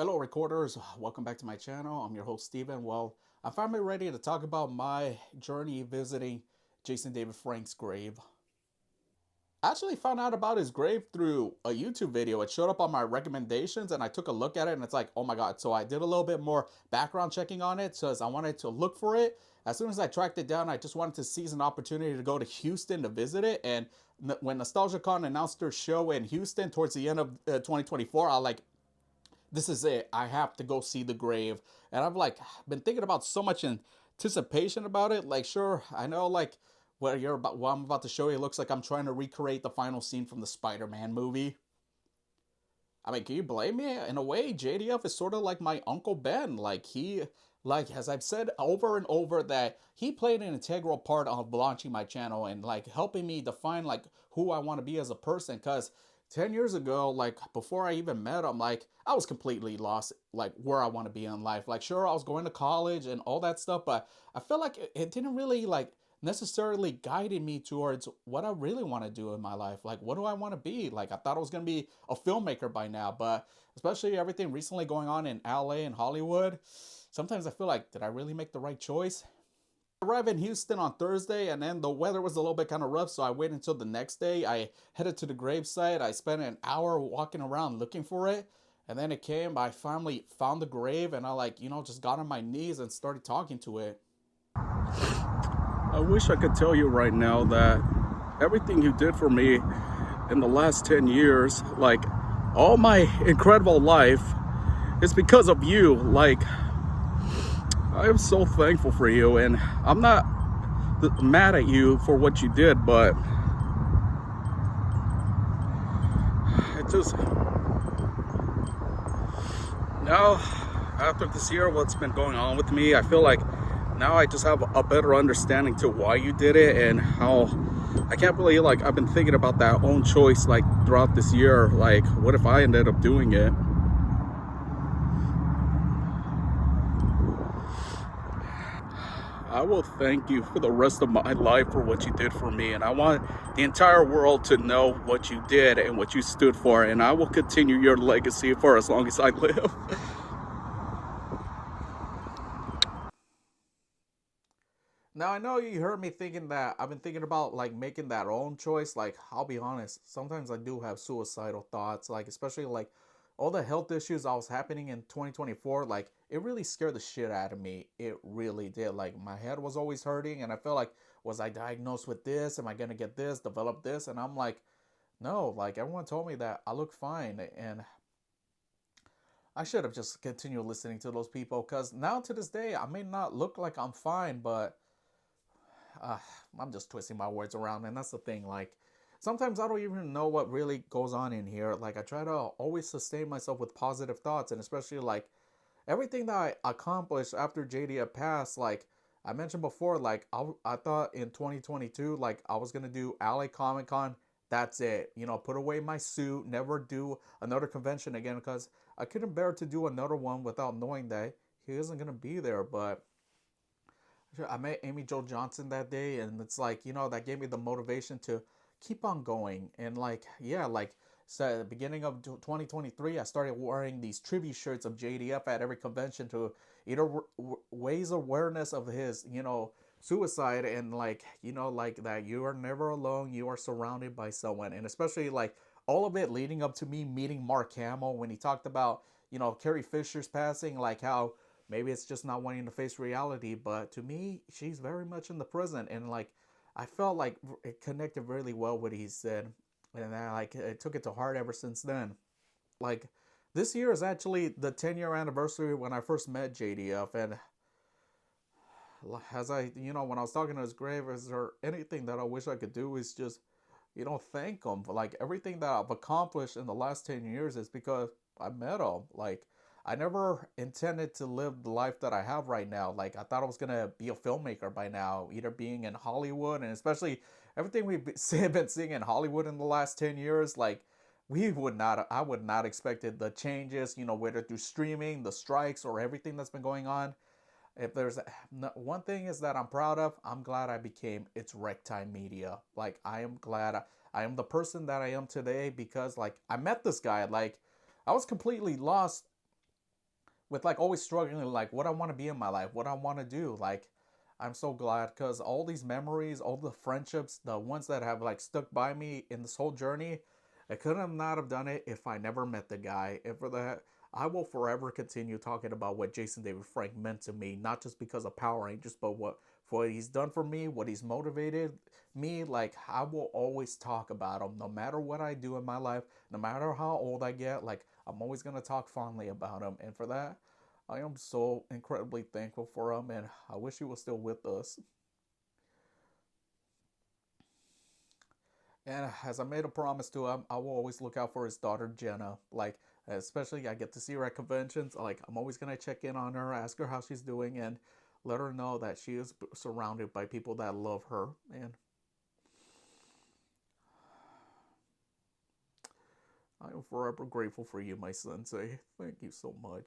Hello, recorders. Welcome back to my channel. I'm your host, Steven. Well, I'm finally ready to talk about my journey visiting Jason David Frank's grave. I actually found out about his grave through a YouTube video. It showed up on my recommendations and I took a look at it and it's like, oh my God. So I did a little bit more background checking on it because I wanted to look for it. As soon as I tracked it down, I just wanted to seize an opportunity to go to Houston to visit it. And when NostalgiaCon announced their show in Houston towards the end of 2024, I like, this is it. I have to go see the grave. And I've like been thinking about so much anticipation about it. Like, sure, I know like what I'm about to show you looks like I'm trying to recreate the final scene from the Spider-Man movie. I mean, can you blame me? In a way, JDF is sort of like my Uncle Ben. Like as I've said over and over, that he played an integral part of launching my channel and like helping me define like who I want to be as a person. Cause 10 years ago, like before I even met him, like I was completely lost, like where I want to be in life. Like, sure, I was going to college and all that stuff, but I felt like it didn't really like necessarily guided me towards what I really want to do in my life. Like, what do I want to be? Like, I thought I was going to be a filmmaker by now, but especially everything recently going on in LA and Hollywood, sometimes I feel like, did I really make the right choice? I arrived in Houston on Thursday, and then the weather was a little bit kind of rough, so I waited until the next day. I headed to the gravesite. I spent an hour walking around looking for it, and then it came. I finally found the grave, and I like, just got on my knees and started talking to it. I wish I could tell you right now that everything you did for me in the last 10 years, like all my incredible life, is because of you. Like, I am so thankful for you, and I'm not mad at you for what you did, but it just now, after this year, what's been going on with me, I feel like now I just have a better understanding to why you did it and how I can't believe like I've been thinking about that own choice like throughout this year. Like, what if I ended up doing it? I will thank you for the rest of my life for what you did for me, and I want the entire world to know what you did and what you stood for, and I will continue your legacy for as long as I live. Now I know you heard me thinking that I've been thinking about like making that own choice. Like, I'll be honest, sometimes I do have suicidal thoughts, like especially like all the health issues I was happening in 2024, like it really scared the shit out of me. It really did. Like my head was always hurting and I felt like, was I diagnosed with this? Am I going to get this, develop this? And I'm like, no, like everyone told me that I look fine, and I should have just continued listening to those people, cuz now to this day I may not look like I'm fine, but uh, I'm just twisting my words around, and that's the thing. Like, sometimes I don't even know what really goes on in here. Like, I try to always sustain myself with positive thoughts, and especially like everything that I accomplished after JD had passed. Like I mentioned before, like I thought in 2022, like I was gonna do LA Comic Con. That's it. Put away my suit, never do another convention again, because I couldn't bear to do another one without knowing that he isn't gonna be there. But I met Amy Jo Johnson that day, and it's like, that gave me the motivation to keep on going. And like, yeah, like, so at the beginning of 2023, I started wearing these tribute shirts of JDF at every convention to either raise awareness of his, suicide, and like, like that you are never alone, you are surrounded by someone. And especially like all of it leading up to me meeting Mark Hamill when he talked about, Carrie Fisher's passing, like how maybe it's just not wanting to face reality, but to me, she's very much in the present, and like I felt like it connected really well what he said, and I like it took it to heart ever since then. Like this year is actually the 10-year anniversary when I first met JDF, and as when I was talking to his grave, is there anything that I wish I could do is just thank him for like everything that I've accomplished in the last 10 years is because I met him. Like, I never intended to live the life that I have right now. Like, I thought I was going to be a filmmaker by now, either being in Hollywood, and especially everything we've been seeing in Hollywood in the last 10 years. Like, I would not expected the changes, whether through streaming, the strikes, or everything that's been going on. If there's one thing is that I'm proud of, I'm glad I became its Rec Time Media. Like, I am glad I am the person that I am today because like I met this guy. Like, I was completely lost with like always struggling like what I want to be in my life, what I want to do. Like I'm so glad because all these memories, all the friendships, the ones that have like stuck by me in this whole journey, I could have not have done it if I never met the guy. And for that, I will forever continue talking about what Jason David Frank meant to me, not just because of Power Rangers, but what for what he's done for me, what he's motivated me. Like I will always talk about him, no matter what I do in my life, no matter how old I get. Like I'm always gonna talk fondly about him, and for that, I am so incredibly thankful for him, and I wish he was still with us. And as I made a promise to him, I will always look out for his daughter Jenna. Like, especially I get to see her at conventions. Like, I'm always gonna check in on her, ask her how she's doing, and let her know that she is surrounded by people that love her. And I am forever grateful for you, my sensei. Thank you so much.